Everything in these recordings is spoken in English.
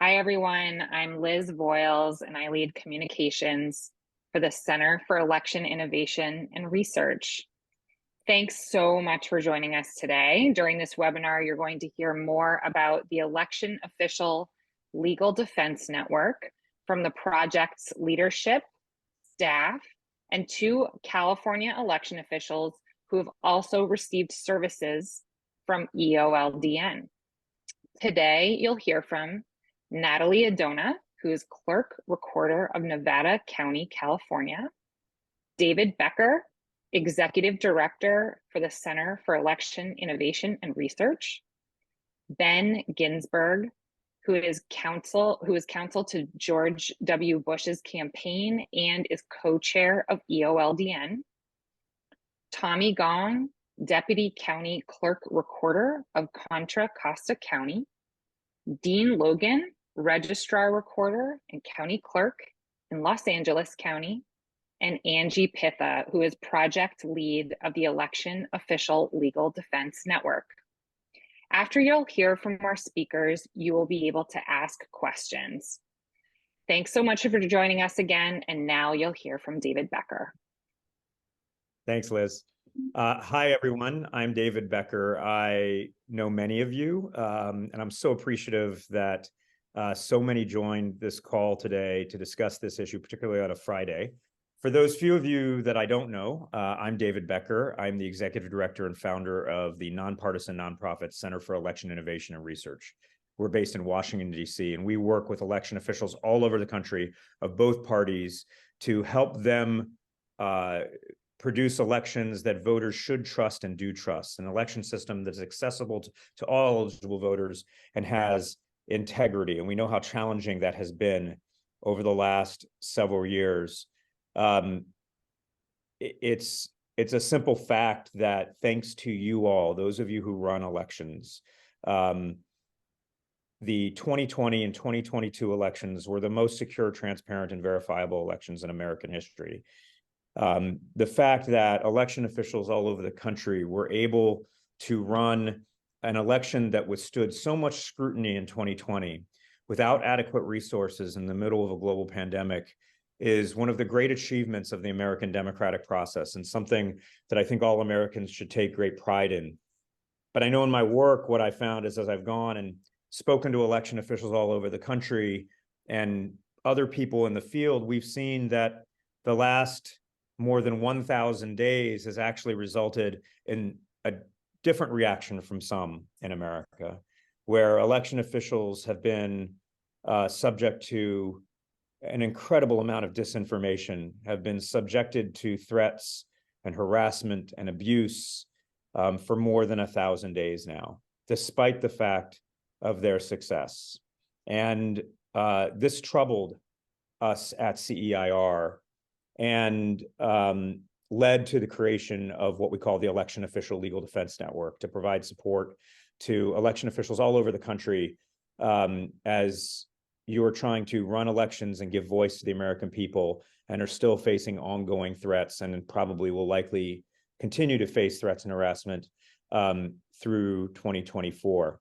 Hi, everyone. I'm Liz Voiles, and I lead communications for the Center for Election Innovation and Research. Thanks so much for joining us today. During this webinar, you're going to hear more about the Election Official Legal Defense Network from the project's leadership, staff, and 2 California election officials who have also received services from EOLDN. Today, you'll hear from Natalie Adona, who is Clerk-Recorder of Nevada County, California; David Becker, Executive Director for the Center for Election Innovation and Research; Ben Ginsberg, who is counsel to George W. Bush's campaign and is co-chair of EOLDN; Tommy Gong, Deputy County Clerk-Recorder of Contra, Costa County; Dean Logan, Registrar-Recorder and County Clerk in Los Angeles County; and Angie Pitha, who is Project Lead of the Election Official Legal Defense Network. After you'll hear from our speakers, you will be able to ask questions. Thanks so much for joining us again, and now you'll hear from David Becker. Thanks, Liz. Hi, everyone. I'm David Becker. I know many of you, and I'm so appreciative that so many joined this call today to discuss this issue, particularly on a Friday. For those few of you that I don't know, I'm David Becker. I'm the Executive Director and founder of the nonpartisan nonprofit Center for Election Innovation and Research. We're based in Washington, D.C., and we work with election officials all over the country of both parties to help them produce elections that voters should trust and do trust, an election system that's accessible to all eligible voters and has integrity. And we know how challenging that has been over the last several years. It's a simple fact that thanks to you all, those of you who run elections, the 2020 and 2022 elections were the most secure, transparent, and verifiable elections in American history. The fact that election officials all over the country were able to run an election that withstood so much scrutiny in 2020 without adequate resources in the middle of a global pandemic is one of the great achievements of the American democratic process, and something that I think all Americans should take great pride in. But I know in my work, what I found is as I've gone and spoken to election officials all over the country and other people in the field, we've seen that the last more than 1,000 days has actually resulted in a different reaction from some in America, where election officials have been subject to an incredible amount of disinformation, have been subjected to threats and harassment and abuse for more than 1,000 days now, despite the fact of their success. And this troubled us at CEIR and led to the creation of what we call the Election Official Legal Defense Network to provide support to election officials all over the country as you are trying to run elections and give voice to the American people and are still facing ongoing threats and probably will likely continue to face threats and harassment through 2024.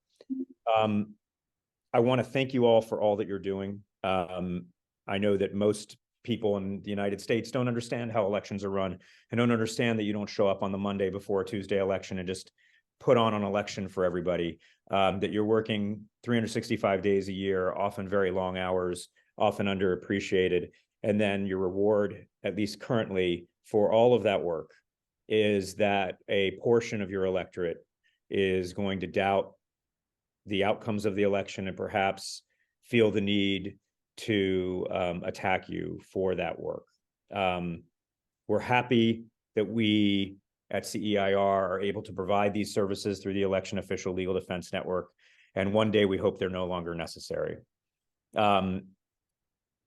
I want to thank you all for all that you're doing. I know that most people in the United States don't understand how elections are run and don't understand that you don't show up on the Monday before a Tuesday election and just put on an election for everybody, that you're working 365 days a year, often very long hours, often underappreciated. And then your reward, at least currently, for all of that work is that a portion of your electorate is going to doubt the outcomes of the election and perhaps feel the need to attack you for that work. We're happy that we at CEIR are able to provide these services through the Election Official Legal Defense Network, and one day we hope they're no longer necessary. EOLDN,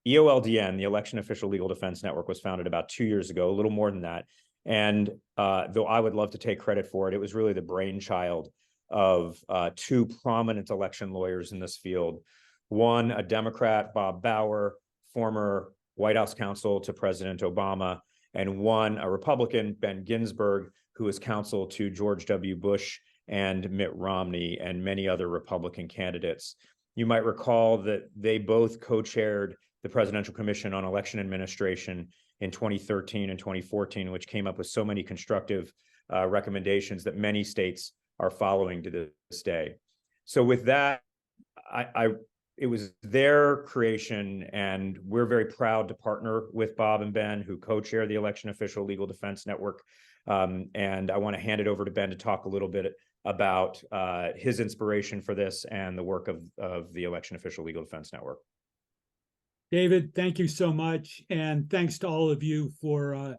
the Election Official Legal Defense Network, was founded about 2 years ago, a little more than that. And though I would love to take credit for it, it was really the brainchild of 2 prominent election lawyers in this field. One, a Democrat, Bob Bauer, former White House counsel to President Obama, and one, a Republican, Ben Ginsberg, who was counsel to George W. Bush and Mitt Romney and many other Republican candidates. You might recall that they both co-chaired the Presidential Commission on Election Administration in 2013 and 2014, which came up with so many constructive recommendations that many states are following to this day. So with that, it was their creation, and we're very proud to partner with Bob and Ben, who co-chair the Election Official Legal Defense Network. And I want to hand it over to Ben to talk a little bit about his inspiration for this and the work of the Election Official Legal Defense Network. David, thank you so much, and thanks to all of you for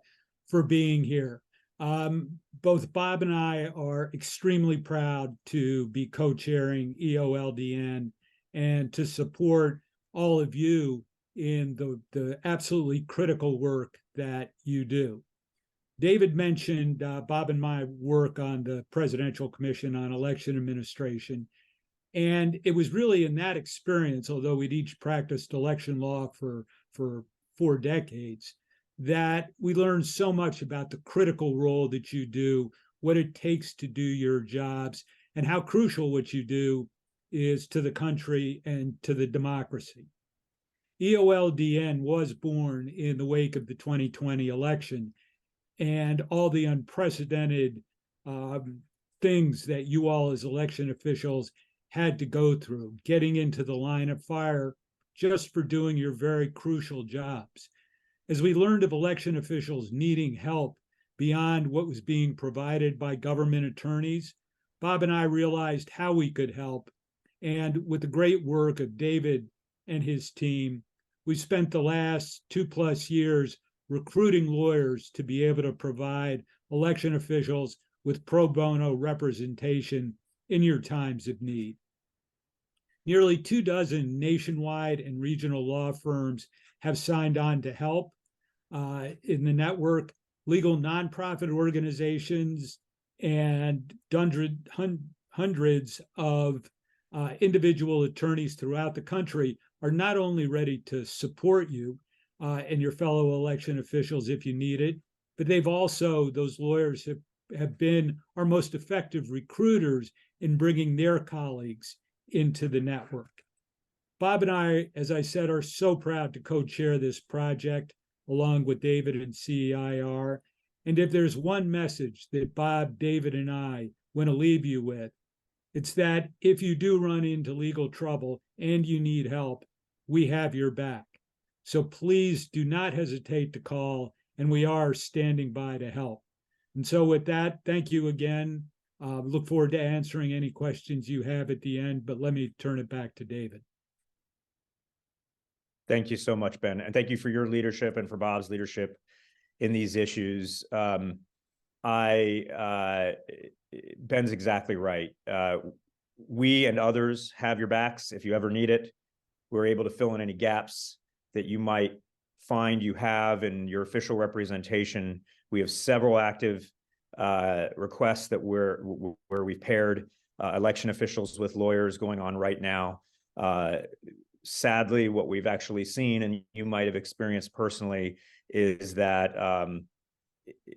being here. Both Bob and I are extremely proud to be co-chairing EOLDN and to support all of you in the absolutely critical work that you do. David mentioned Bob and my work on the Presidential Commission on Election Administration. And it was really in that experience, although we'd each practiced election law for 4 decades, that we learned so much about the critical role that you do, what it takes to do your jobs, and how crucial what you do is to the country and to the democracy. EOLDN was born in the wake of the 2020 election, and all the unprecedented things that you all as election officials had to go through, getting into the line of fire just for doing your very crucial jobs. As we learned of election officials needing help beyond what was being provided by government attorneys, Bob and I realized how we could help. And with the great work of David and his team, we spent the last 2+ years recruiting lawyers to be able to provide election officials with pro bono representation in your times of need. Nearly 24 nationwide and regional law firms have signed on to help. In the network, legal nonprofit organizations and hundreds of individual attorneys throughout the country are not only ready to support you and your fellow election officials if you need it, but those lawyers have been our most effective recruiters in bringing their colleagues into the network. Bob and I, as I said, are so proud to co-chair this project along with David and CEIR. And if there's one message that Bob, David, and I want to leave you with, it's that if you do run into legal trouble and you need help, we have your back. So please do not hesitate to call, and we are standing by to help. And so with that, thank you again. Look forward to answering any questions you have at the end, but let me turn it back to David. Thank you so much, Ben. And thank you for your leadership and for Bob's leadership in these issues. Ben's exactly right. We and others have your backs if you ever need it. We're able to fill in any gaps that you might find you have in your official representation. We have several active requests that where we've paired election officials with lawyers going on right now. Sadly, what we've actually seen, and you might have experienced personally, is that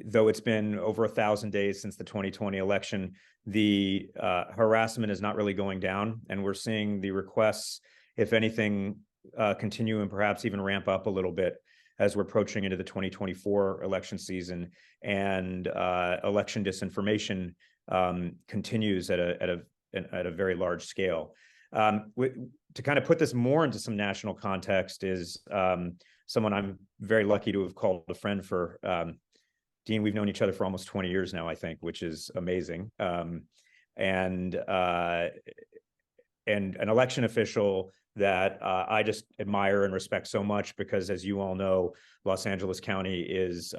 though it's been over 1,000 days since the 2020 election, the harassment is not really going down, and we're seeing the requests, if anything, continue and perhaps even ramp up a little bit as we're approaching into the 2024 election season, and election disinformation continues at a very large scale. To kind of put this more into some national context is someone I'm very lucky to have called a friend for. Dean, we've known each other for almost 20 years now, I think, which is amazing. And an election official that I just admire and respect so much, because as you all know, Los Angeles County is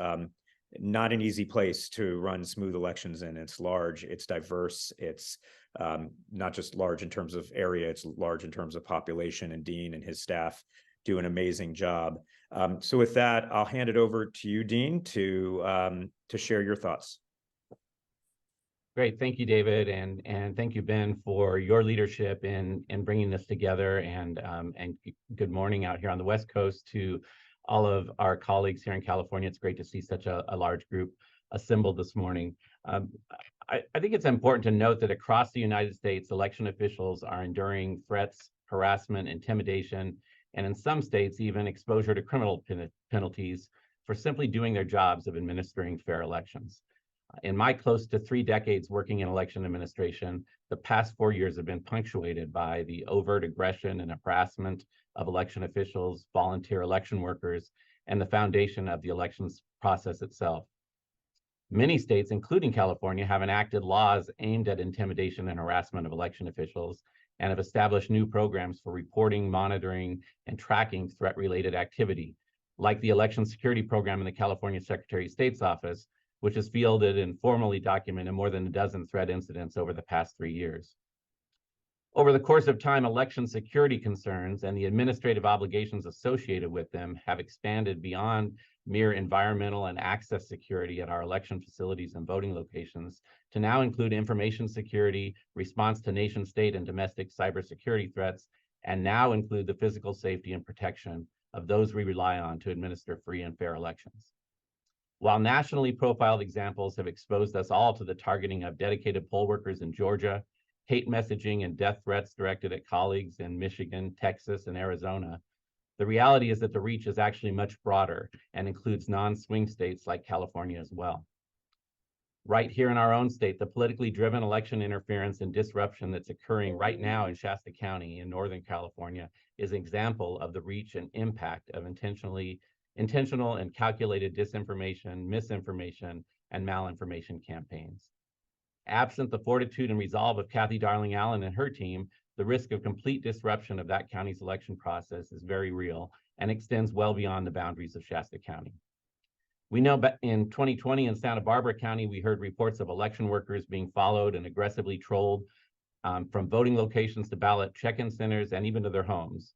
not an easy place to run smooth elections in. It's large, it's diverse, it's not just large in terms of area, it's large in terms of population, and Dean and his staff do an amazing job. So with that, I'll hand it over to you, Dean, to share your thoughts. Great, thank you, David, and thank you, Ben, for your leadership in bringing this together. And good morning out here on the West Coast to all of our colleagues here in California. It's great to see such a large group assembled this morning. I think it's important to note that across the United States, election officials are enduring threats, harassment, intimidation, and in some states, even exposure to criminal penalties for simply doing their jobs of administering fair elections. In my close to 3 decades working in election administration, the past 4 years have been punctuated by the overt aggression and harassment of election officials, volunteer election workers, and the foundation of the elections process itself. Many states, including California, have enacted laws aimed at intimidation and harassment of election officials and have established new programs for reporting, monitoring, and tracking threat-related activity, like the Election Security Program in the California Secretary of State's office, which has fielded and formally documented more than a dozen threat incidents over the past 3 years. Over the course of time, election security concerns and the administrative obligations associated with them have expanded beyond mere environmental and access security at our election facilities and voting locations to now include information security, response to nation state and domestic cybersecurity threats, and now include the physical safety and protection of those we rely on to administer free and fair elections. While nationally profiled examples have exposed us all to the targeting of dedicated poll workers in Georgia, hate messaging and death threats directed at colleagues in Michigan, Texas, and Arizona, the reality is that the reach is actually much broader and includes non-swing states like California as well. Right here in our own state, the politically driven election interference and disruption that's occurring right now in Shasta County in Northern California is an example of the reach and impact of intentional and calculated disinformation, misinformation, and malinformation campaigns. Absent the fortitude and resolve of Kathy Darling Allen and her team, the risk of complete disruption of that county's election process is very real and extends well beyond the boundaries of Shasta County. We know in 2020 in Santa Barbara County, we heard reports of election workers being followed and aggressively trolled from voting locations to ballot check-in centers and even to their homes.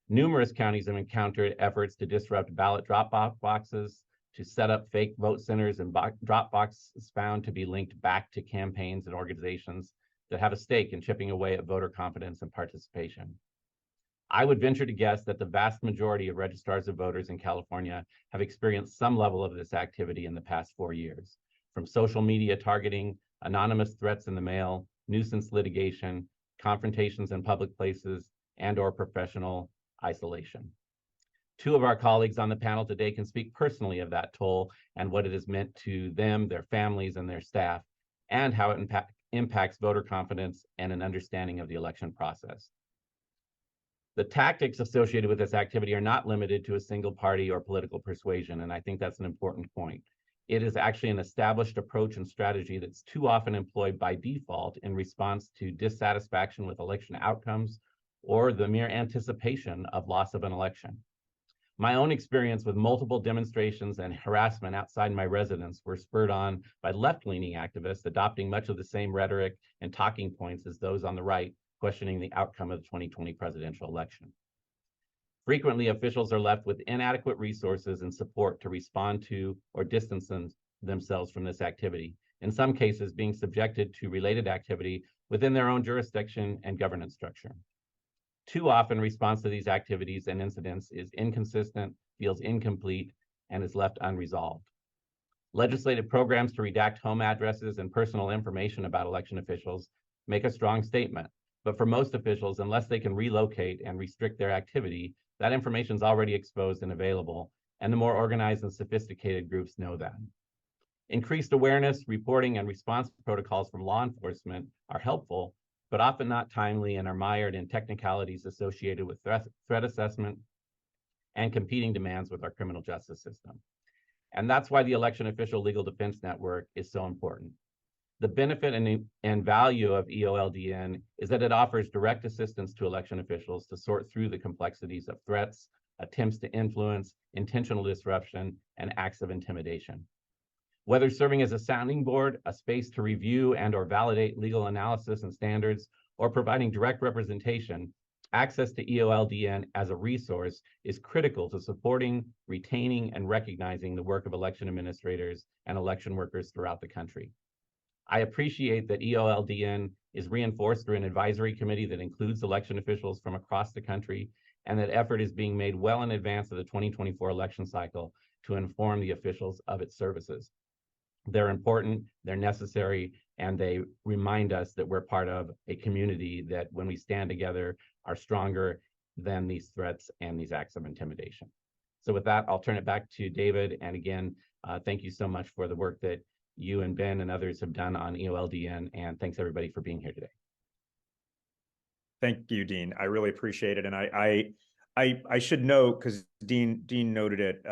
Numerous counties have encountered efforts to disrupt ballot drop-off boxes, to set up fake vote centers and drop boxes found to be linked back to campaigns and organizations that have a stake in chipping away at voter confidence and participation. I would venture to guess that the vast majority of registrars of voters in California have experienced some level of this activity in the past 4 years, from social media targeting, anonymous threats in the mail, nuisance litigation, confrontations in public places, and/or professional isolation. 2 of our colleagues on the panel today can speak personally of that toll and what it has meant to them, their families, and their staff, and how it impacts voter confidence and an understanding of the election process. The tactics associated with this activity are not limited to a single party or political persuasion, and I think that's an important point. It is actually an established approach and strategy that's too often employed by default in response to dissatisfaction with election outcomes or the mere anticipation of loss of an election. My own experience with multiple demonstrations and harassment outside my residence were spurred on by left-leaning activists adopting much of the same rhetoric and talking points as those on the right, questioning the outcome of the 2020 presidential election. Frequently, officials are left with inadequate resources and support to respond to or distance themselves from this activity, in some cases being subjected to related activity within their own jurisdiction and governance structure. Too often, response to these activities and incidents is inconsistent, feels incomplete, and is left unresolved. Legislative programs to redact home addresses and personal information about election officials make a strong statement, but for most officials, unless they can relocate and restrict their activity, that information is already exposed and available, and the more organized and sophisticated groups know that. Increased awareness, reporting, and response protocols from law enforcement are helpful, but often not timely and are mired in technicalities associated with threat assessment and competing demands with our criminal justice system. And that's why the Election Official Legal Defense Network is so important. The benefit and value of EOLDN is that it offers direct assistance to election officials to sort through the complexities of threats, attempts to influence, intentional disruption, and acts of intimidation. Whether serving as a sounding board, a space to review and/or validate legal analysis and standards, or providing direct representation, access to EOLDN as a resource is critical to supporting, retaining, and recognizing the work of election administrators and election workers throughout the country. I appreciate that EOLDN is reinforced through an advisory committee that includes election officials from across the country, and that effort is being made well in advance of the 2024 election cycle to inform the officials of its services. They're important, they're necessary, and they remind us that we're part of a community that when we stand together are stronger than these threats and these acts of intimidation. So with that, I'll turn it back to David. And again, thank you so much for the work that you and Ben and others have done on EOLDN. And thanks everybody for being here today. Thank you, Dean. I really appreciate it. And I should note, because Dean noted it,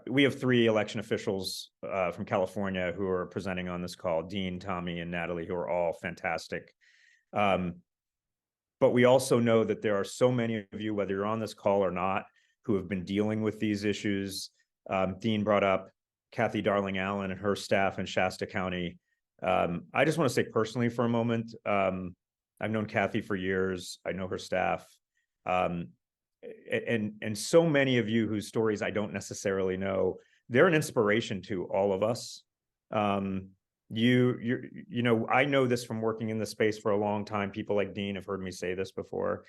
we have 3 election officials from California who are presenting on this call, Dean, Tommy, and Natalie, who are all fantastic. But we also know that there are so many of you, whether you're on this call or not, who have been dealing with these issues. Dean brought up Kathy Darling Allen and her staff in Shasta County. I just want to say personally for a moment, I've known Kathy for years. I know her staff. And so many of you whose stories I don't necessarily know, they're an inspiration to all of us. You know, I know this from working in the space for a long time. People like Dean have heard me say this before.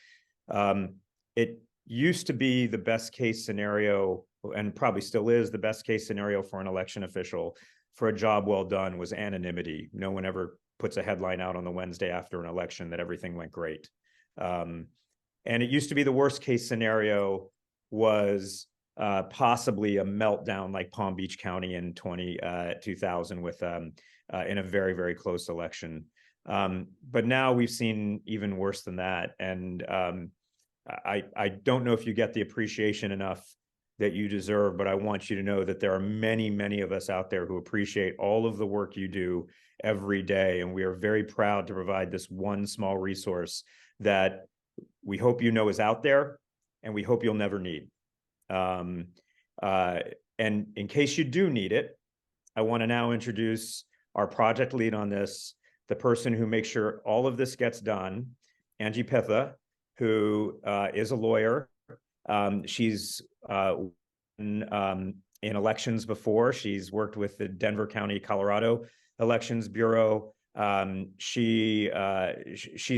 It used to be the best case scenario, and probably still is the best case scenario for an election official for a job well done, was anonymity. No one ever puts a headline out on the Wednesday after an election that everything went great. And it used to be the worst case scenario was possibly a meltdown like Palm Beach County in 2000 with in a very, very close election. But now we've seen even worse than that. And I don't know if you get the appreciation enough that you deserve, but I want you to know that there are many, many of us out there who appreciate all of the work you do every day. And we are very proud to provide this one small resource that we hope you know is out there, and we hope you'll never need. And in case you do need it, I want to now introduce our project lead on this, the person who makes sure all of this gets done, Angie Pitha, who is a lawyer. She's in elections before. She's worked with the Denver County, Colorado Elections Bureau. She's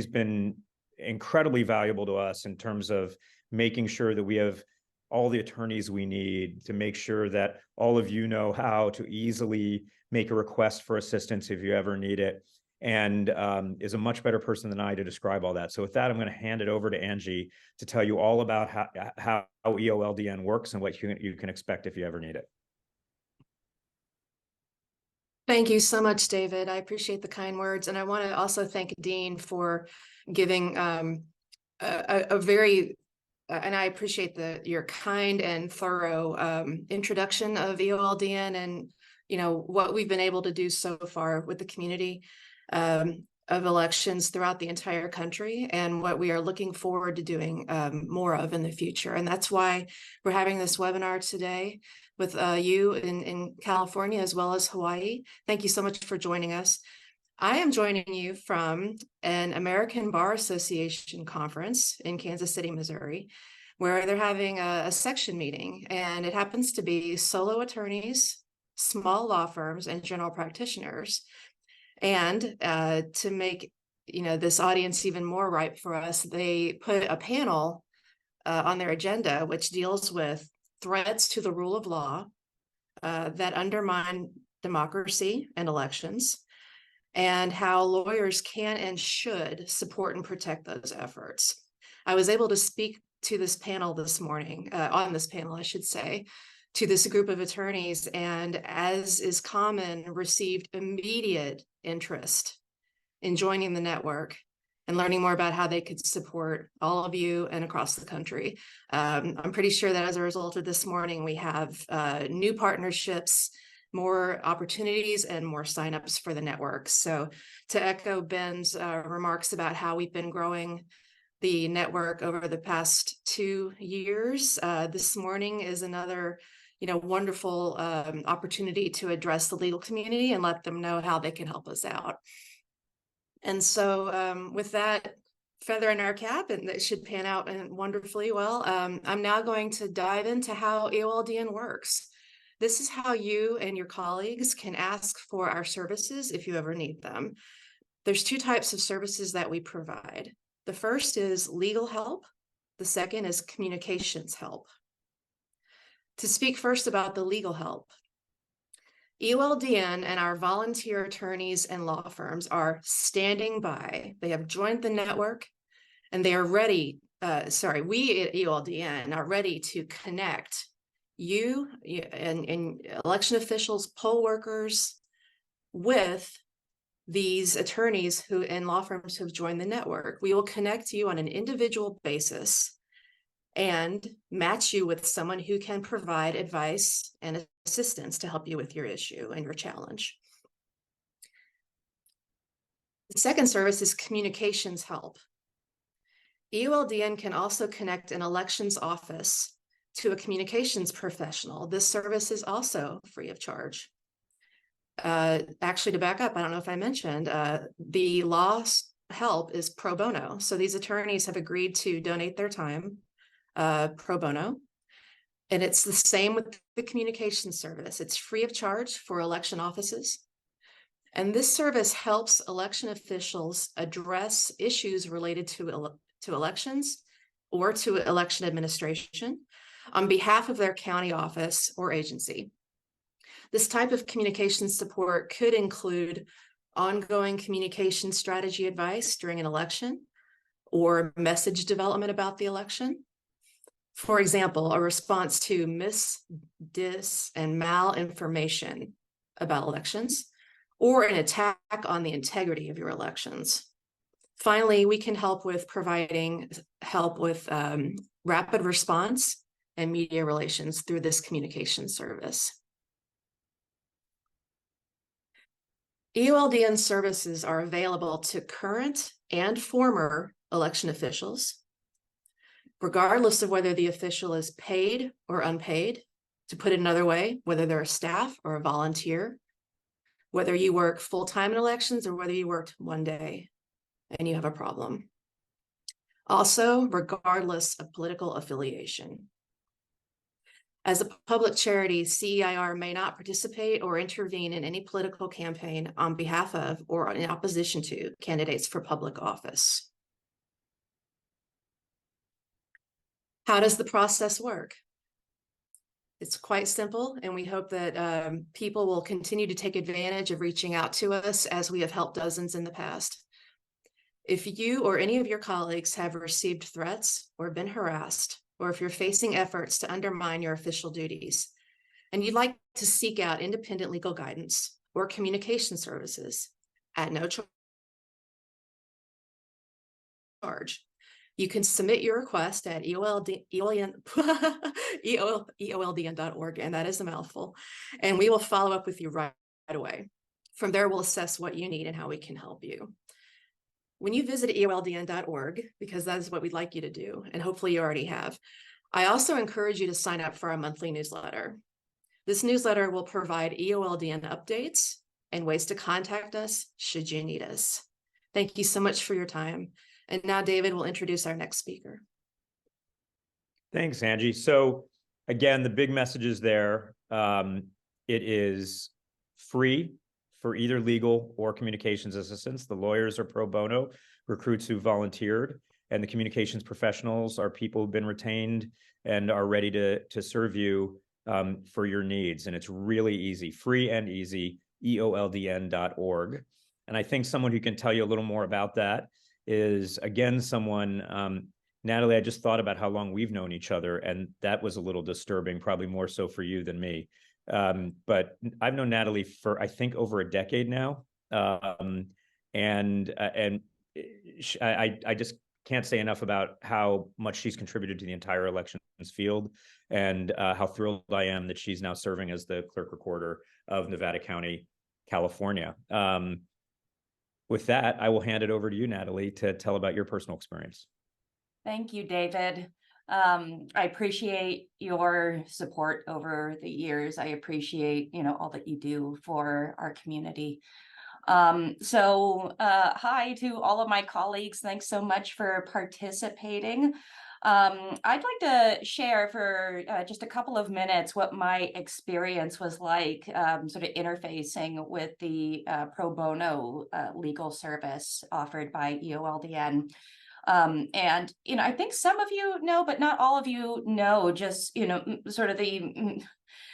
been incredibly valuable to us in terms of making sure that we have all the attorneys we need to make sure that all of you know how to easily make a request for assistance if you ever need it, and is a much better person than I to describe all that. So with that, I'm going to hand it over to Angie to tell you all about how EOLDN works and what you can expect if you ever need it. Thank you so much, David. I appreciate the kind words. And I want to also thank Dean for giving a very, and I appreciate your kind and thorough introduction of EOLDN and, you know, what we've been able to do so far with the community of elections throughout the entire country, and what we are looking forward to doing more of in the future. And that's why we're having this webinar today with you in California as well as Hawaii. Thank you so much for joining us. I am joining you from an American Bar Association conference in Kansas City, Missouri, where they're having a section meeting, and it happens to be solo attorneys, small law firms, and general practitioners. And to make this audience even more ripe for us, they put a panel on their agenda which deals with threats to the rule of law that undermine democracy and elections, and how lawyers can and should support and protect those efforts. I was able to speak to this panel this morning, on this panel, I should say, to this group of attorneys, and as is common, received immediate interest in joining the network and learning more about how they could support all of you and across the country. I'm pretty sure that as a result of this morning, we have new partnerships, more opportunities, and more signups for the network. So to echo Ben's remarks about how we've been growing the network over the past 2 years, this morning is another wonderful opportunity to address the legal community and let them know how they can help us out. And so with that feather in our cap, and that should pan out wonderfully well, I'm now going to dive into how EOLDN works. This is how you and your colleagues can ask for our services if you ever need them. There's 2 types of services that we provide. The first is legal help. The second is communications help. To speak first about the legal help, EOLDN and our volunteer attorneys and law firms are standing by. They have joined the network and they are ready. We at EOLDN are ready to connect you and election officials, poll workers with these attorneys who and law firms who have joined the network. We will connect you on an individual basis and match you with someone who can provide advice and assistance to help you with your issue and your challenge. The second service is communications help. EOLDN can also connect an elections office to a communications professional. This service is also free of charge. Actually, to back up, I don't know if I mentioned, the law help is pro bono. So these attorneys have agreed to donate their time pro bono. And it's the same with the communication service. It's free of charge for election offices. And this service helps election officials address issues related to elections or to election administration on behalf of their county office or agency. This type of communication support could include ongoing communication strategy advice during an election or message development about the election. For example, a response to mis, dis, and malinformation about elections, or an attack on the integrity of your elections. Finally, we can help with providing help with rapid response and media relations through this communication service. EOLDN services are available to current and former election officials, regardless of whether the official is paid or unpaid. To put it another way, whether they're a staff or a volunteer, whether you work full-time in elections or whether you worked one day and you have a problem. Also, regardless of political affiliation. As a public charity, CEIR may not participate or intervene in any political campaign on behalf of or in opposition to candidates for public office. How does the process work? It's quite simple, and we hope that people will continue to take advantage of reaching out to us as we have helped dozens in the past. If you or any of your colleagues have received threats or been harassed, or if you're facing efforts to undermine your official duties, and you'd like to seek out independent legal guidance or communication services at no charge, you can submit your request at EOLDN.org, and that is a mouthful, and we will follow up with you right away. From there, we'll assess what you need and how we can help you. When you visit EOLDN.org, because that is what we'd like you to do, and hopefully you already have, I also encourage you to sign up for our monthly newsletter. This newsletter will provide EOLDN updates and ways to contact us should you need us. Thank you so much for your time. And now David will introduce our next speaker. Thanks, Angie. So again, the big message is there. It is free for either legal or communications assistance. The lawyers are pro bono, recruits who volunteered, and the communications professionals are people who've been retained and are ready to serve you for your needs. And it's really easy, free and easy, EOLDN.org. And I think someone who can tell you a little more about that is, again, someone, Natalie, I just thought about how long we've known each other, and that was a little disturbing, probably more so for you than me. But I've known Natalie for, I think, over a decade now. I just can't say enough about how much she's contributed to the entire elections field, and how thrilled I am that she's now serving as the Clerk-Recorder of Nevada County, California. With that, I will hand it over to you, Natalie, to tell about your personal experience. Thank you, David. I appreciate your support over the years. I appreciate, all that you do for our community. Hi to all of my colleagues. Thanks so much for participating. I'd like to share for just a couple of minutes what my experience was like sort of interfacing with the pro bono legal service offered by EOLDN. And, I think some of you know, but not all of you know, just, sort of the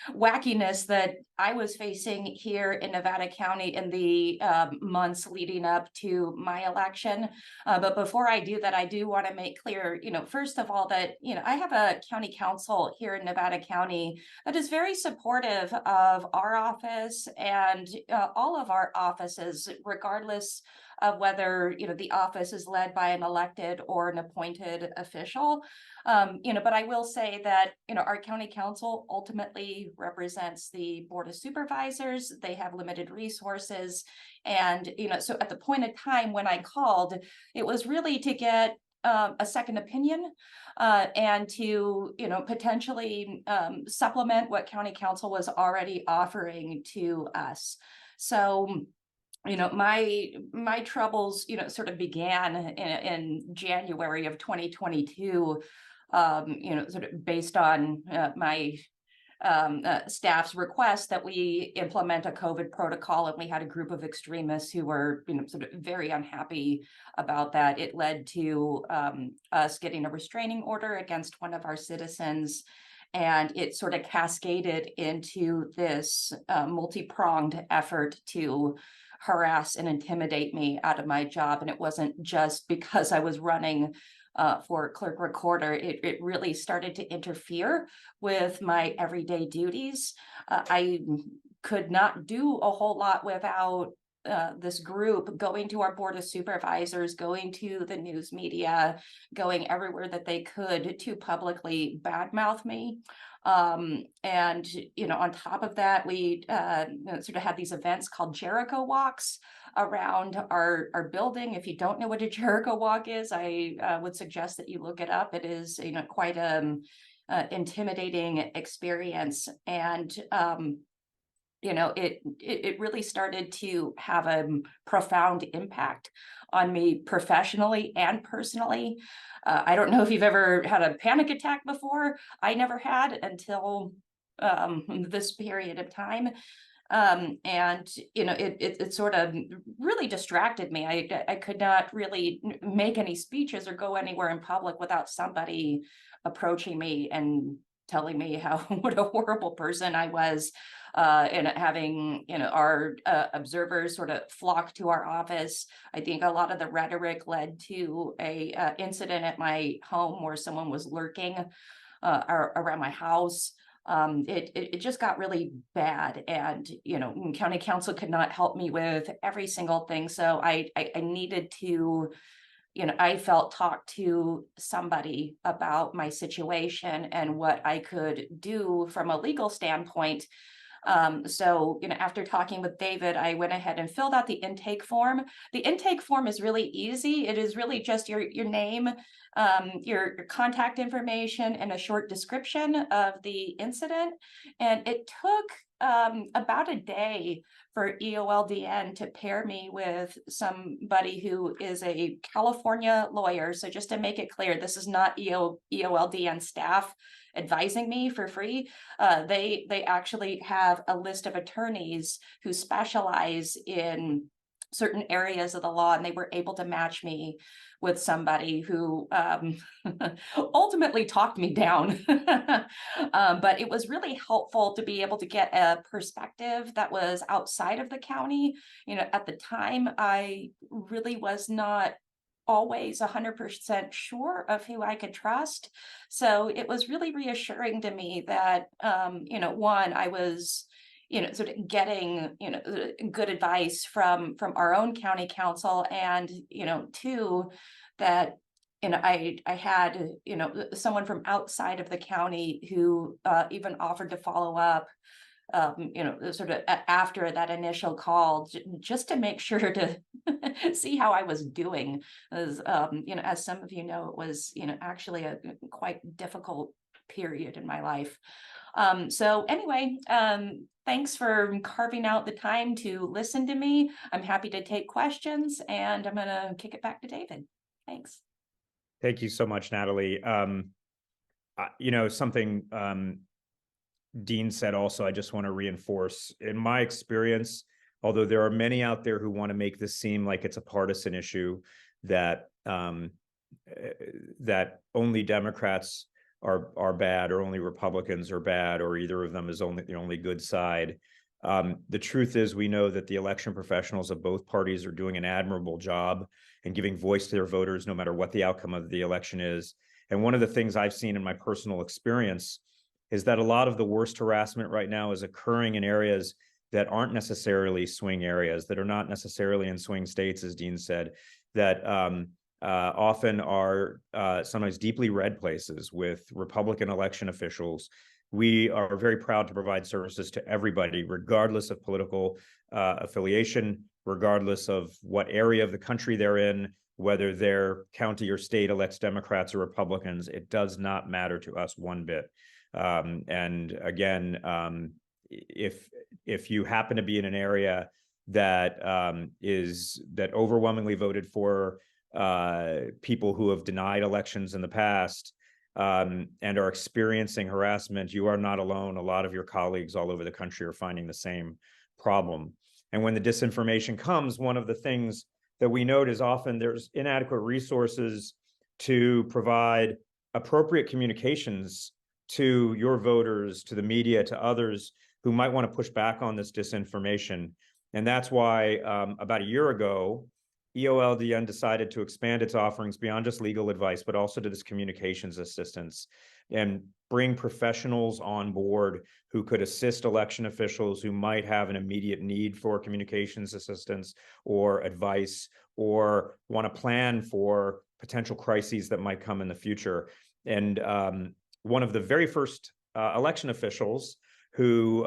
wackiness that I was facing here in Nevada County in the months leading up to my election. But before I do that, I do want to make clear, first of all, that, I have a county council here in Nevada County that is very supportive of our office and all of our offices, regardless of whether, the office is led by an elected or an appointed official. But I will say that, our county council ultimately represents the board of supervisors. They have limited resources. And, so at the point of time when I called, it was really to get a second opinion and to, potentially supplement what county council was already offering to us. So, my troubles, sort of began in January of 2022, sort of based on my staff's request that we implement a COVID protocol, and we had a group of extremists who were, sort of very unhappy about that. It led to us getting a restraining order against one of our citizens, and it sort of cascaded into this multi-pronged effort to harass and intimidate me out of my job. And it wasn't just because I was running for Clerk-Recorder. It really started to interfere with my everyday duties. I could not do a whole lot without this group going to our board of supervisors, going to the news media, going everywhere that they could to publicly badmouth me. And, on top of that, we sort of had these events called Jericho walks around our building. If you don't know what a Jericho walk is, I would suggest that you look it up. It is, quite intimidating experience. And, it really started to have a profound impact on me professionally and personally. I don't know if you've ever had a panic attack before. I never had until this period of time. And, it sort of really distracted me. I could not really make any speeches or go anywhere in public without somebody approaching me and telling me what a horrible person I was, and having, our observers sort of flock to our office. I think a lot of the rhetoric led to a incident at my home where someone was lurking around my house. It just got really bad, and, county council could not help me with every single thing. So I needed to, I felt talk to somebody about my situation and what I could do from a legal standpoint. So, after talking with David, I went ahead and filled out the intake form. The intake form is really easy. It is really just your name, your contact information, and a short description of the incident. And it took about a day for EOLDN to pair me with somebody who is a California lawyer. So just to make it clear, this is not EOLDN staff advising me for free. They actually have a list of attorneys who specialize in certain areas of the law, and they were able to match me with somebody who ultimately talked me down. But it was really helpful to be able to get a perspective that was outside of the county. At the time, I really was not always 100% sure of who I could trust. So it was really reassuring to me that, one, I was, sort of getting, good advice from our own county council, and, two, that, I had, someone from outside of the county who even offered to follow up, sort of after that initial call, just to make sure to see how I was doing. As, as some of you know, it was, actually a quite difficult period in my life. So anyway, thanks for carving out the time to listen to me. I'm happy to take questions, and I'm going to kick it back to David. Thanks. Thank you so much, Natalie. Something Dean said also, I just want to reinforce. In my experience, although there are many out there who want to make this seem like it's a partisan issue, that that only Democrats are bad, or only Republicans are bad, or either of them is only the only good side. The truth is, we know that the election professionals of both parties are doing an admirable job in giving voice to their voters, no matter what the outcome of the election is. And one of the things I've seen in my personal experience is that a lot of the worst harassment right now is occurring in areas that aren't necessarily swing areas, that are not necessarily in swing states, as Dean said, that often are sometimes deeply red places with Republican election officials. We are very proud to provide services to everybody, regardless of political affiliation, regardless of what area of the country they're in, whether their county or state elects Democrats or Republicans. It does not matter to us one bit. And again, if you happen to be in an area that that overwhelmingly voted for people who have denied elections in the past, and are experiencing harassment, you are not alone. A lot of your colleagues all over the country are finding the same problem. And when the disinformation comes, one of the things that we note is often there's inadequate resources to provide appropriate communications to your voters, to the media, to others who might want to push back on this disinformation. And that's why about a year ago, EOLDN decided to expand its offerings beyond just legal advice, but also to this communications assistance, and bring professionals on board who could assist election officials who might have an immediate need for communications assistance or advice, or want to plan for potential crises that might come in the future. And one of the very first election officials who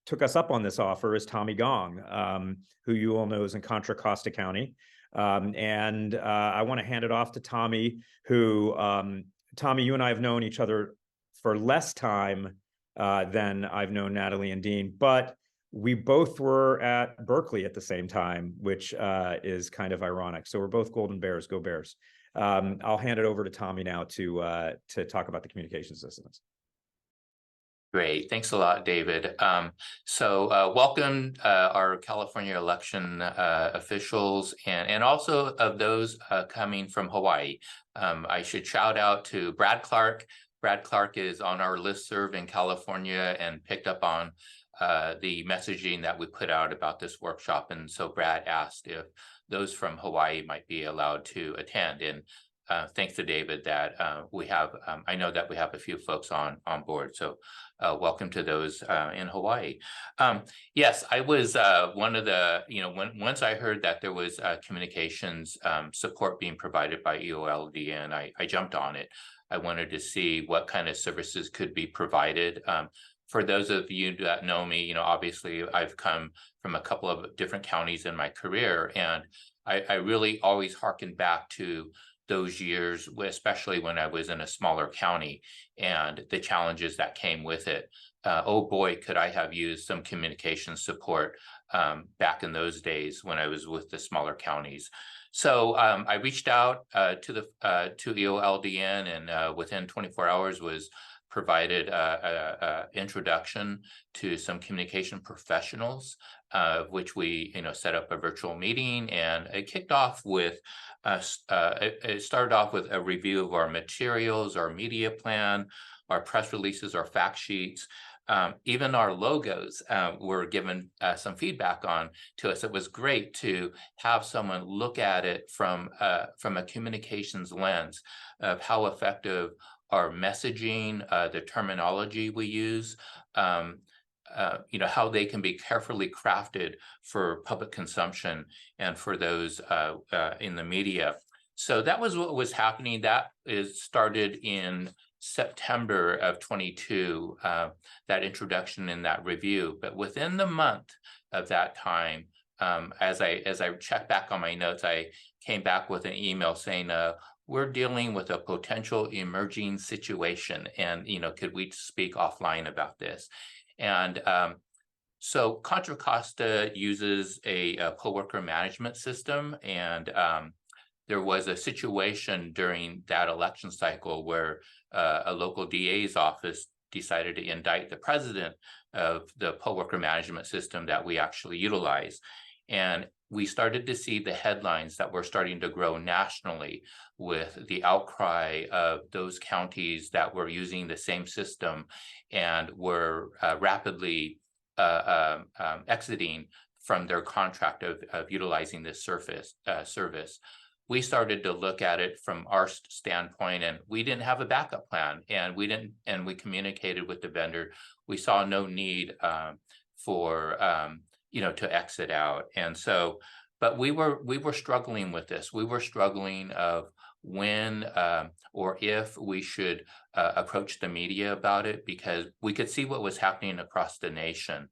took us up on this offer is Tommy Gong, who you all know is in Contra, Costa County. And I want to hand it off to Tommy, who, Tommy, you and I have known each other for less time than I've known Natalie and Dean, but we both were at Berkeley at the same time, which is kind of ironic. So we're both Golden Bears, go Bears. I'll hand it over to Tommy now to talk about the communications assistance. Great. Thanks a lot, David. Welcome our California election officials and also of those coming from Hawaii. I should shout out to Brad Clark. Brad Clark is on our listserv in California and picked up on the messaging that we put out about this workshop. And so Brad asked if those from Hawaii might be allowed to attend. And thanks to David that we have, I know that we have a few folks on board. So welcome to those in Hawaii. Yes, I was one of the, once I heard that there was communications support being provided by EOLDN, I jumped on it. I wanted to see what kind of services could be provided. For those of you that know me, obviously I've come from a couple of different counties in my career, and I really always harken back to those years, especially when I was in a smaller county and the challenges that came with it. Oh boy, could I have used some communication support back in those days when I was with the smaller counties. So I reached out to EOLDN, and within 24 hours was provided an introduction to some communication professionals, which we set up a virtual meeting, and it kicked off with it started off with a review of our materials, our media plan, our press releases, our fact sheets. Even our logos were given some feedback on to us. It was great to have someone look at it from a communications lens of how effective our messaging, the terminology we use, how they can be carefully crafted for public consumption and for those in the media. So that was what was happening. That started in September of 22, that introduction and that review. But within the month of that time, as I checked back on my notes, I came back with an email saying, we're dealing with a potential emerging situation, and could we speak offline about this? And so Contra Costa uses a poll worker management system, and there was a situation during that election cycle where a local DA's office decided to indict the president of the poll worker management system that we actually utilize. And we started to see the headlines that were starting to grow nationally with the outcry of those counties that were using the same system and were rapidly exiting from their contract of utilizing this service. We started to look at it from our standpoint, and we didn't have a backup plan, and we communicated with the vendor. We saw no need for to exit out. And so, but we were struggling with this. We were struggling of when or if we should approach the media about it, because we could see what was happening across the nation.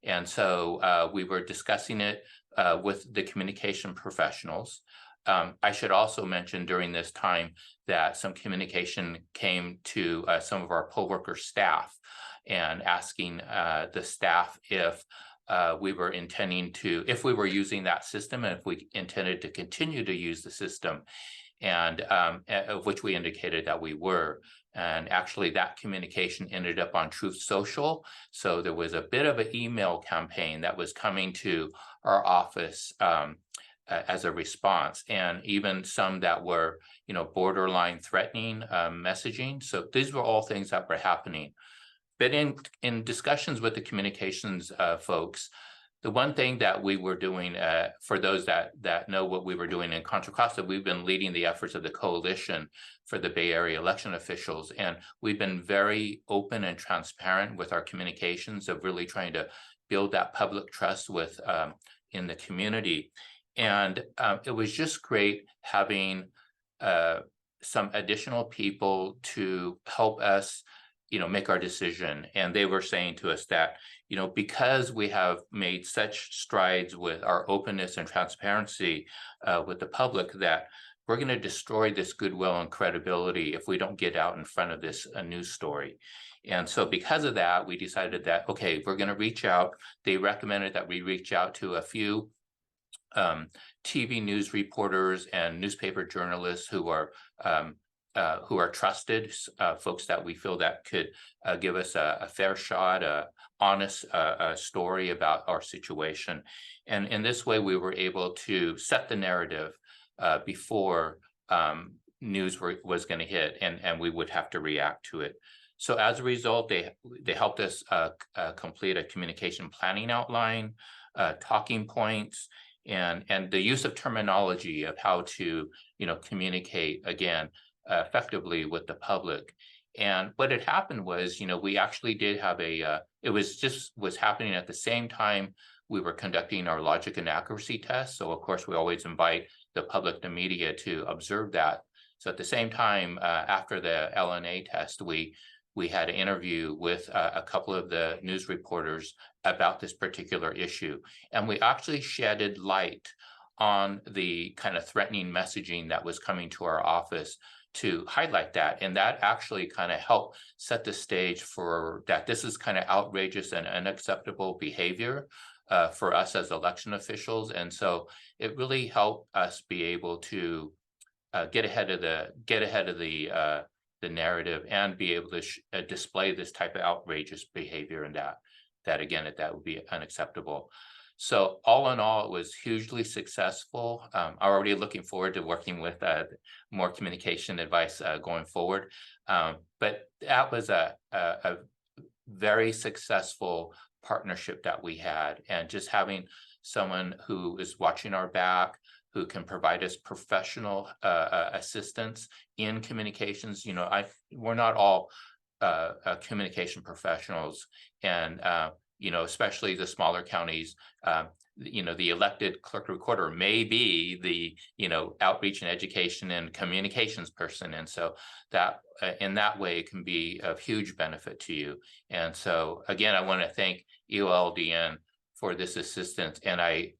And so we were discussing it with the communication professionals. I should also mention during this time that some communication came to some of our poll worker staff and asking the staff if we were intending to, if we were using that system and if we intended to continue to use the system, and of which we indicated that we were. And actually that communication ended up on Truth Social. So there was a bit of an email campaign that was coming to our office as a response, and even some that were, borderline threatening messaging. So these were all things that were happening. But in discussions with the communications folks, the one thing that we were doing, for those that know what we were doing in Contra Costa, we've been leading the efforts of the coalition for the Bay Area election officials. And we've been very open and transparent with our communications of really trying to build that public trust with in the community. And it was just great having some additional people to help us make our decision. And they were saying to us that, because we have made such strides with our openness and transparency with the public, that we're going to destroy this goodwill and credibility if we don't get out in front of this news story. And so because of that, we decided that, okay, we're going to reach out. They recommended that we reach out to a few TV news reporters and newspaper journalists who are trusted, folks that we feel that could give us a fair shot, a honest story about our situation. And in this way, we were able to set the narrative before news was going to hit, and we would have to react to it. So as a result, they helped us complete a communication planning outline, talking points, and the use of terminology of how to communicate again effectively with the public. And what had happened was, we actually did have it was happening at the same time we were conducting our logic and accuracy test. So of course we always invite the public, the media, to observe that. So at the same time, after the LNA test, we had an interview with a couple of the news reporters about this particular issue. And we actually shedded light on the kind of threatening messaging that was coming to our office to highlight that. And that actually kind of helped set the stage for that this is kind of outrageous and unacceptable behavior for us as election officials. And so it really helped us be able to get ahead of the narrative and be able to display this type of outrageous behavior, and that again, that would be unacceptable. So all in all, it was hugely successful. I'm already looking forward to working with more communication advice going forward. But that was a very successful partnership that we had, and just having someone who is watching our back, who can provide us professional assistance in communications. We're not all communication professionals, and especially the smaller counties. The elected clerk-recorder may be the outreach and education and communications person, and so that in that way it can be of huge benefit to you. And so again, I want to thank EOLDN for this assistance, and I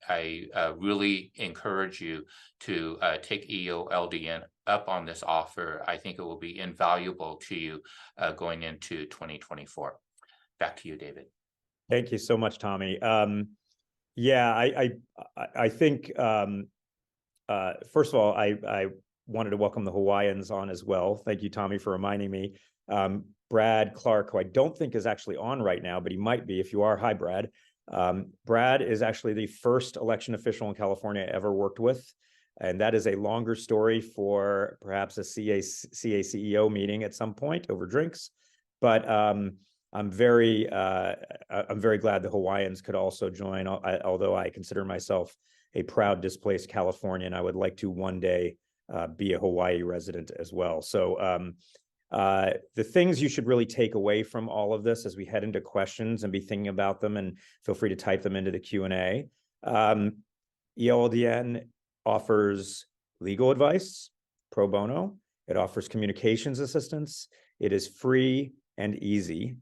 really encourage you to take EOLDN up on this offer. I think it will be invaluable to you going into 2024. Back to you, David. Thank you so much, Tommy. Yeah, I think first of all, I wanted to welcome the Hawaiians on as well. Thank you, Tommy, for reminding me. Brad Clark, who I don't think is actually on right now, but he might be. If you are, hi, Brad. Brad is actually the first election official in California I ever worked with. And that is a longer story for perhaps a CEIR meeting at some point over drinks. But I'm very glad the Hawaiians could also join, although I consider myself a proud displaced Californian. I would like to one day be a Hawaii resident as well. So the things you should really take away from all of this as we head into questions and be thinking about them, and feel free to type them into the Q&A. EOLDN offers legal advice, pro bono. It offers communications assistance. It is free and easy.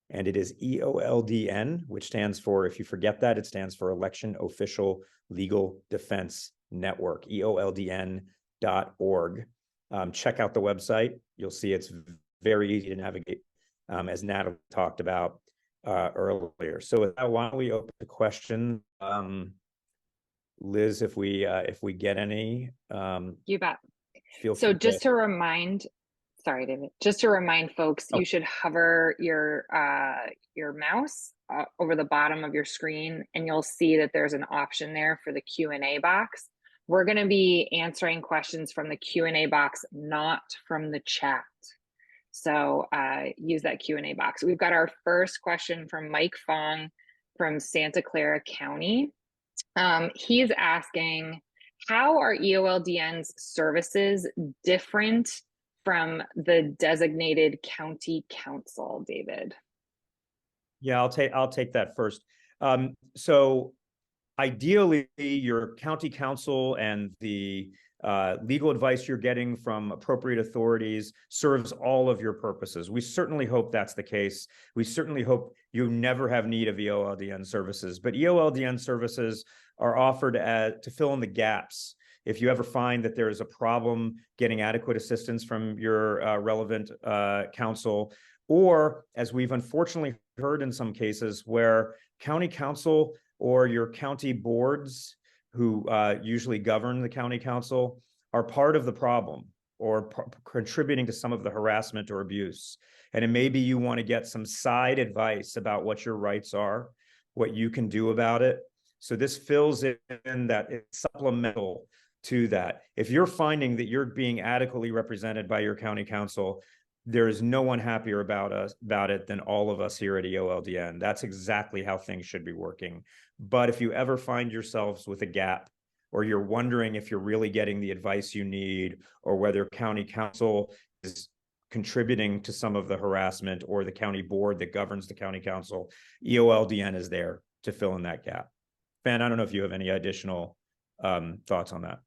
And it is EOLDN, which stands for, if you forget that, it stands for Election Official Legal Defense Network, EOLDN.org. Check out the website. You'll see it's very easy to navigate, as Natalie talked about earlier. So with that, why don't we open the question? Liz, if we get any, you bet. Feel so free just to remind, sorry, David, just to remind folks, you should hover your mouse over the bottom of your screen, and you'll see that there's an option there for the Q&A box. We're going to be answering questions from the Q&A box, not from the chat. So use that Q&A box. We've got our first question from Mike Fong from Santa Clara County. He's asking, how are EOLDN's services different from the designated county council, David? Yeah, I'll take that first. So ideally, your county council and the legal advice you're getting from appropriate authorities serves all of your purposes. We certainly hope that's the case. We certainly hope you never have need of EOLDN services, but EOLDN services are offered to fill in the gaps. If you ever find that there is a problem getting adequate assistance from your relevant council, or as we've unfortunately heard in some cases where county council or your county boards who usually govern the county council are part of the problem or contributing to some of the harassment or abuse. And it may be you want to get some side advice about what your rights are, what you can do about it. So this fills in that it's supplemental to that. If you're finding that you're being adequately represented by your county council, there is no one happier about it than all of us here at EOLDN. That's exactly how things should be working. But if you ever find yourselves with a gap, or you're wondering if you're really getting the advice you need, or whether county council is contributing to some of the harassment, or the county board that governs the county council, EOLDN is there to fill in that gap. Ben, I don't know if you have any additional thoughts on that.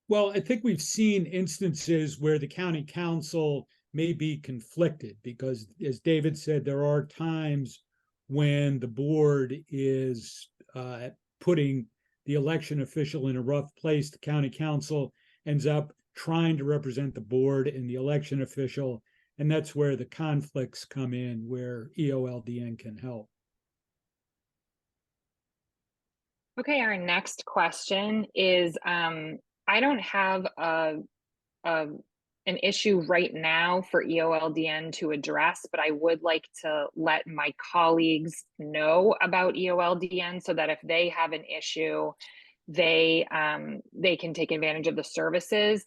Well, I think we've seen instances where the county council may be conflicted because, as David said, there are times when the board is putting the election official in a rough place. The county council ends up trying to represent the board and the election official, and that's where the conflicts come in, where EOLDN can help. Okay, our next question is, I don't have an issue right now for EOLDN to address, but I would like to let my colleagues know about EOLDN so that if they have an issue, they can take advantage of the services.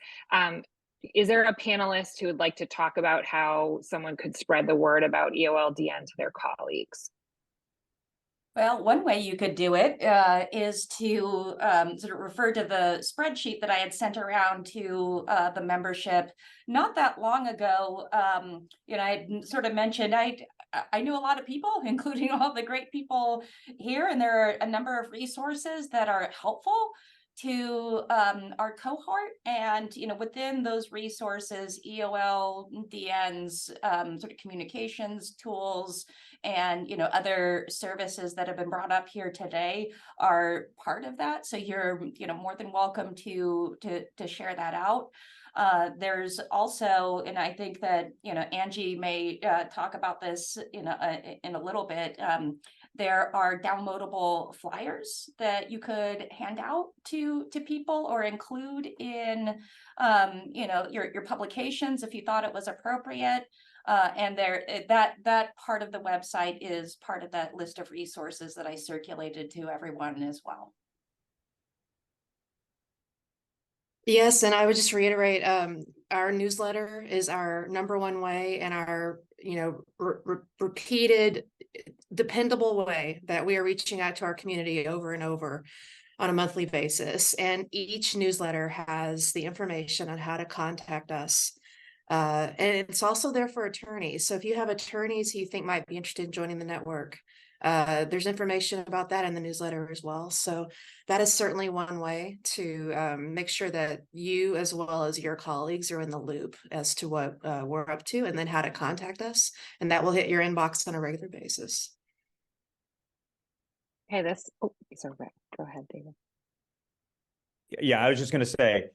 Is there a panelist who would like to talk about how someone could spread the word about EOLDN to their colleagues? Well, one way you could do it is to sort of refer to the spreadsheet that I had sent around to the membership not that long ago. You know, I had sort of mentioned I knew a lot of people, including all the great people here, and there are a number of resources that are helpful to our cohort. And, you know, within those resources, EOLDN's sort of communications tools and, you know, other services that have been brought up here today are part of that. So you're, you know, more than welcome to share that out. There's also, and I think that, you know, Angie may talk about this in a little bit. There are downloadable flyers that you could hand out to people or include in, you know, your publications if you thought it was appropriate. And that part of the website is part of that list of resources that I circulated to everyone as well. Yes, and I would just reiterate, our newsletter is our #1 way, and our, repeated, dependable way that we are reaching out to our community over and over on a monthly basis. And each newsletter has the information on how to contact us. And it's also there for attorneys. So if you have attorneys who you think might be interested in joining the network, there's information about that in the newsletter as well. So that is certainly one way to make sure that you, as well as your colleagues, are in the loop as to what we're up to, and then how to contact us. And that will hit your inbox on a regular basis. Okay, sorry, go ahead, David. Yeah, I was just going to say,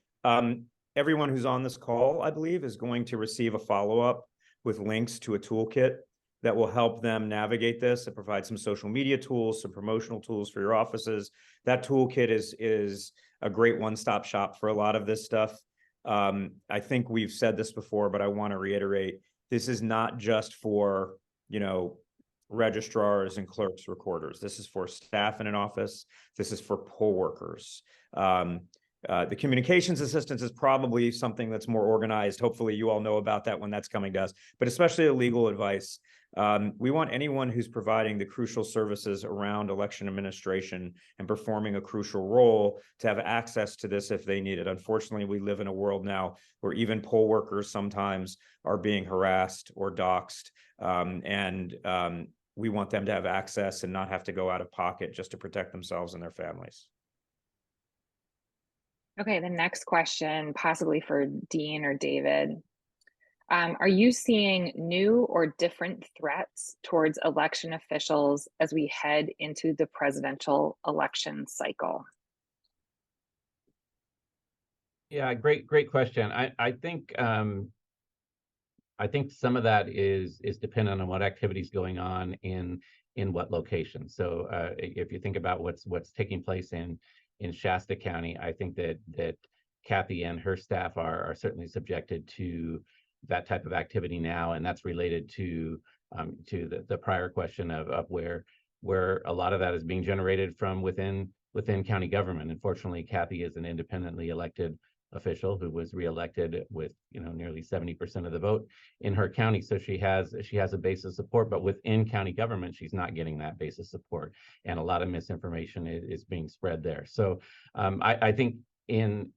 everyone who's on this call, I believe, is going to receive a follow-up with links to a toolkit that will help them navigate this. It provides some social media tools, some promotional tools for your offices. That toolkit is a great one-stop shop for a lot of this stuff. I think we've said this before, but I want to reiterate, this is not just for, registrars and clerks, recorders. This is for staff in an office. This is for poll workers. The communications assistance is probably something that's more organized. Hopefully you all know about that when that's coming to us, but especially the legal advice. We want anyone who's providing the crucial services around election administration and performing a crucial role to have access to this if they need it. Unfortunately, we live in a world now where even poll workers sometimes are being harassed or doxxed, and we want them to have access and not have to go out of pocket just to protect themselves and their families. Okay, the next question, possibly for Dean or David. Are you seeing new or different threats towards election officials as we head into the presidential election cycle? Yeah, great question. I think some of that is dependent on what activity is going on in what location. So if you think about what's taking place in Shasta County, I think that Kathy and her staff are certainly subjected to that type of activity now, and that's related to the prior question of where a lot of that is being generated from within county government. Unfortunately, Kathy is an independently elected official who was reelected with nearly 70% of the vote in her county, so she has a base of support, but within county government she's not getting that base of support, and a lot of misinformation is being spread there. So I think in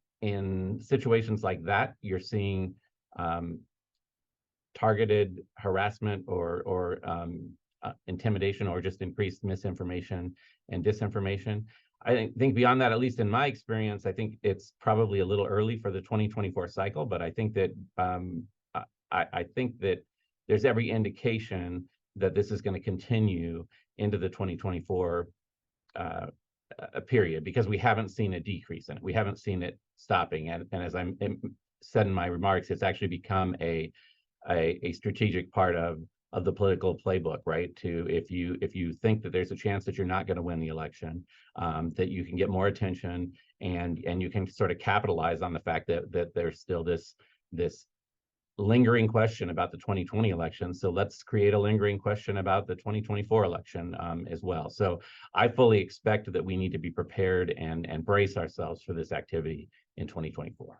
situations like that, you're seeing targeted harassment or intimidation, or just increased misinformation and disinformation. I think beyond that, at least in my experience, I think it's probably a little early for the 2024 cycle, but I think that I think that there's every indication that this is going to continue into the 2024 period, because we haven't seen a decrease in it. We haven't seen it stopping, and as I said in my remarks, it's actually become a strategic part of the political playbook, right? If you think that there's a chance that you're not going to win the election, that you can get more attention, and you can sort of capitalize on the fact that there's still this lingering question about the 2020 election. So let's create a lingering question about the 2024 election as well. So I fully expect that we need to be prepared and brace ourselves for this activity in 2024.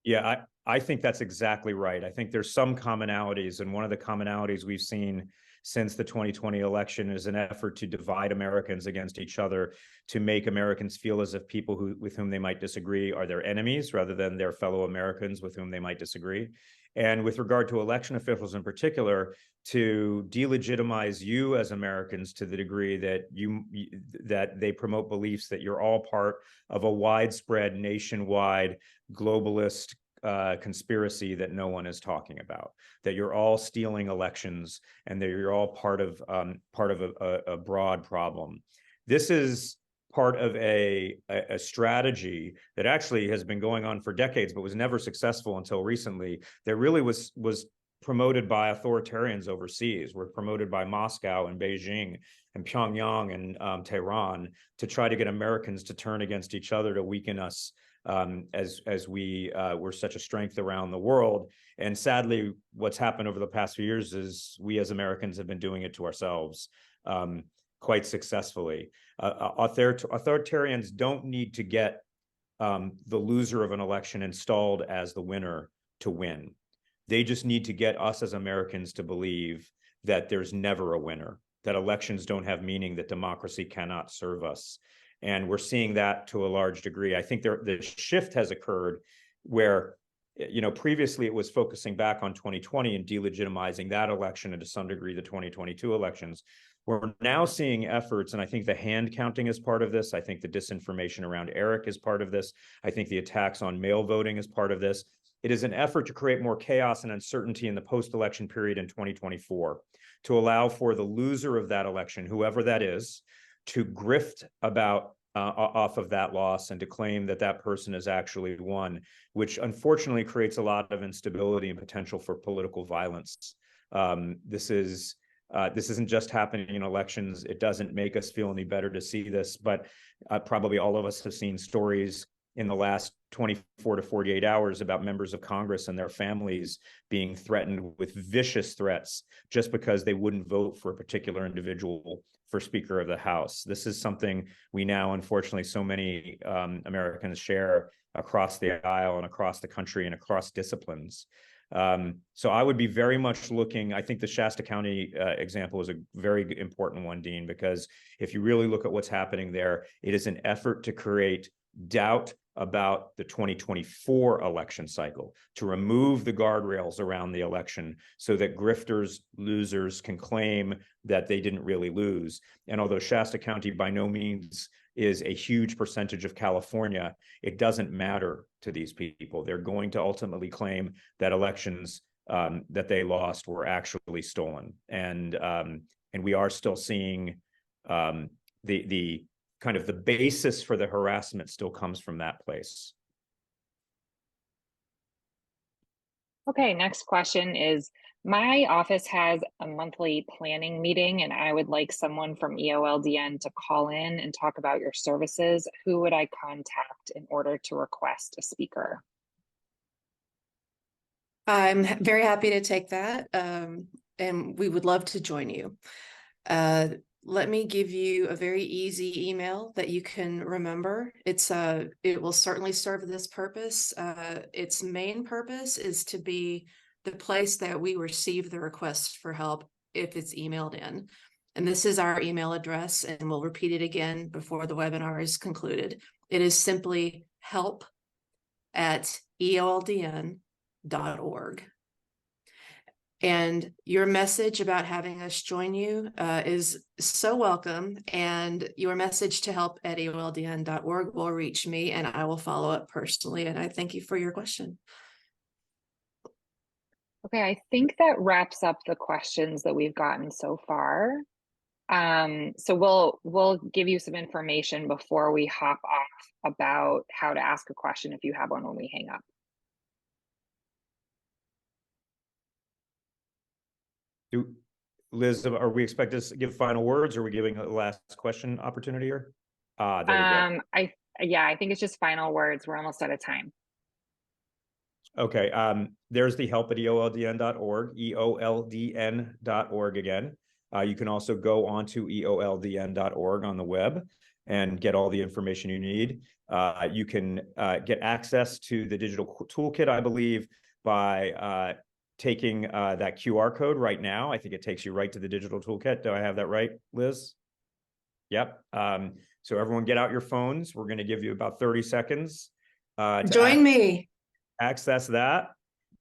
Yeah, I think that's exactly right. I think there's some commonalities, and one of the commonalities we've seen since the 2020 election is an effort to divide Americans against each other, to make Americans feel as if people with whom they might disagree are their enemies rather than their fellow Americans with whom they might disagree. And with regard to election officials in particular, to delegitimize you as Americans to the degree that that they promote beliefs that you're all part of a widespread, nationwide, globalist conspiracy that no one is talking about, that you're all stealing elections, and that you're all part of a broad problem. This is part of a strategy that actually has been going on for decades, but was never successful until recently. That really was promoted by authoritarians overseas, were promoted by Moscow and Beijing and Pyongyang and Tehran, to try to get Americans to turn against each other, to weaken us as we were such a strength around the world. And sadly, what's happened over the past few years is we as Americans have been doing it to ourselves quite successfully. Authoritarians don't need to get the loser of an election installed as the winner to win. They just need to get us as Americans to believe that there's never a winner, that elections don't have meaning, that democracy cannot serve us. And we're seeing that to a large degree. I think the shift has occurred where, previously it was focusing back on 2020 and delegitimizing that election, and to some degree the 2022 elections. We're now seeing efforts, and I think the hand counting is part of this. I think the disinformation around Eric is part of this. I think the attacks on mail voting is part of this. It is an effort to create more chaos and uncertainty in the post-election period in 2024, to allow for the loser of that election, whoever that is, to grift about off of that loss and to claim that that person has actually won, which unfortunately creates a lot of instability and potential for political violence. This isn't just happening in elections. It doesn't make us feel any better to see this, but probably all of us have seen stories in the last 24 to 48 hours about members of Congress and their families being threatened with vicious threats just because they wouldn't vote for a particular individual for Speaker of the House. This is something we now, unfortunately, so many Americans share across the aisle and across the country and across disciplines. So I would be very much looking, I think the Shasta County example is a very important one, Dean, because if you really look at what's happening there, it is an effort to create doubt about the 2024 election cycle, to remove the guardrails around the election so that grifters, losers can claim that they didn't really lose. And although Shasta County by no means is a huge percentage of California, it doesn't matter to these people. They're going to ultimately claim that elections that they lost were actually stolen. And we are still seeing the kind of the basis for the harassment still comes from that place. Okay, next question is, my office has a monthly planning meeting and I would like someone from EOLDN to call in and talk about your services. Who would I contact in order to request a speaker? I'm very happy to take that, and we would love to join you. Let me give you a very easy email that you can remember. It will certainly serve this purpose. Its main purpose is to be the place that we receive the request for help if it's emailed in. And this is our email address, and we'll repeat it again before the webinar is concluded. It is simply help@EOLDN.org. And your message about having us join you is so welcome. And your message to help@EOLDN.org will reach me, and I will follow up personally. And I thank you for your question. Okay, I think that wraps up the questions that we've gotten so far. So we'll give you some information before we hop off about how to ask a question if you have one when we hang up. Liz, are we expected to give final words, or are we giving a last question opportunity here? There we go. I think it's just final words. We're almost out of time. Okay, there's the help@EOLDN.org, EOLDN.org again. You can also go onto EOLDN.org on the web and get all the information you need. You can get access to the digital toolkit, I believe, by taking that QR code right now. I think it takes you right to the digital toolkit. Do I have that right, Liz? Yep. So everyone get out your phones. We're going to give you about 30 seconds. Join me. Access that.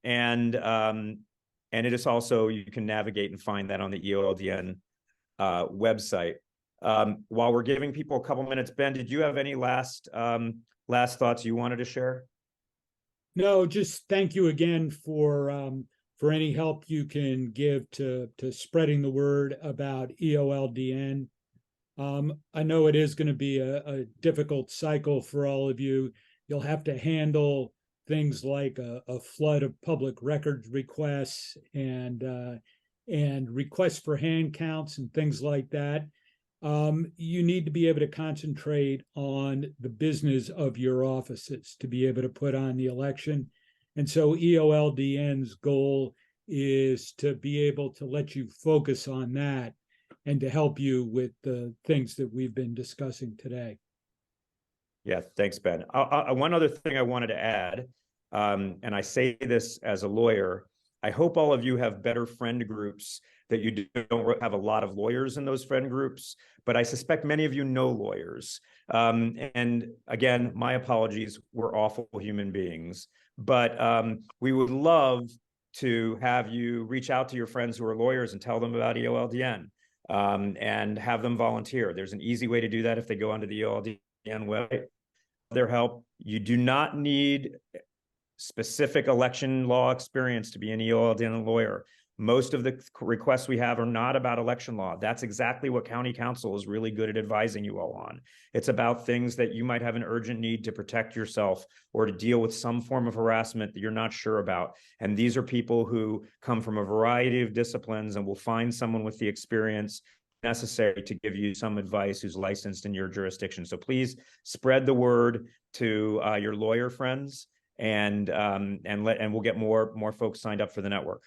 And it is also, you can navigate and find that on the EOLDN website. While we're giving people a couple minutes, Ben, did you have any last thoughts you wanted to share? No, just thank you again for any help you can give to spreading the word about EOLDN. I know it is going to be a difficult cycle for all of you. You'll have to handle things like a flood of public records requests and requests for hand counts and things like that. you need to be able to concentrate on the business of your offices to be able to put on the election. And so EOLDN's goal is to be able to let you focus on that and to help you with the things that we've been discussing today. Yeah, thanks, Ben. One other thing I wanted to add, and I say this as a lawyer, I hope all of you have better friend groups, that you don't have a lot of lawyers in those friend groups, but I suspect many of you know lawyers. And again, my apologies, we're awful human beings, but we would love to have you reach out to your friends who are lawyers and tell them about EOLDN, and have them volunteer. There's an easy way to do that if they go onto the EOLDN website. Their help. You do not need specific election law experience to be an EOLDN lawyer. Most of the requests we have are not about election law. That's exactly what county counsel is really good at advising you all on. It's about things that you might have an urgent need to protect yourself or to deal with some form of harassment that you're not sure about. And these are people who come from a variety of disciplines and will find someone with the experience necessary to give you some advice who's licensed in your jurisdiction. So please spread the word to your lawyer friends, and we'll get more folks signed up for the network.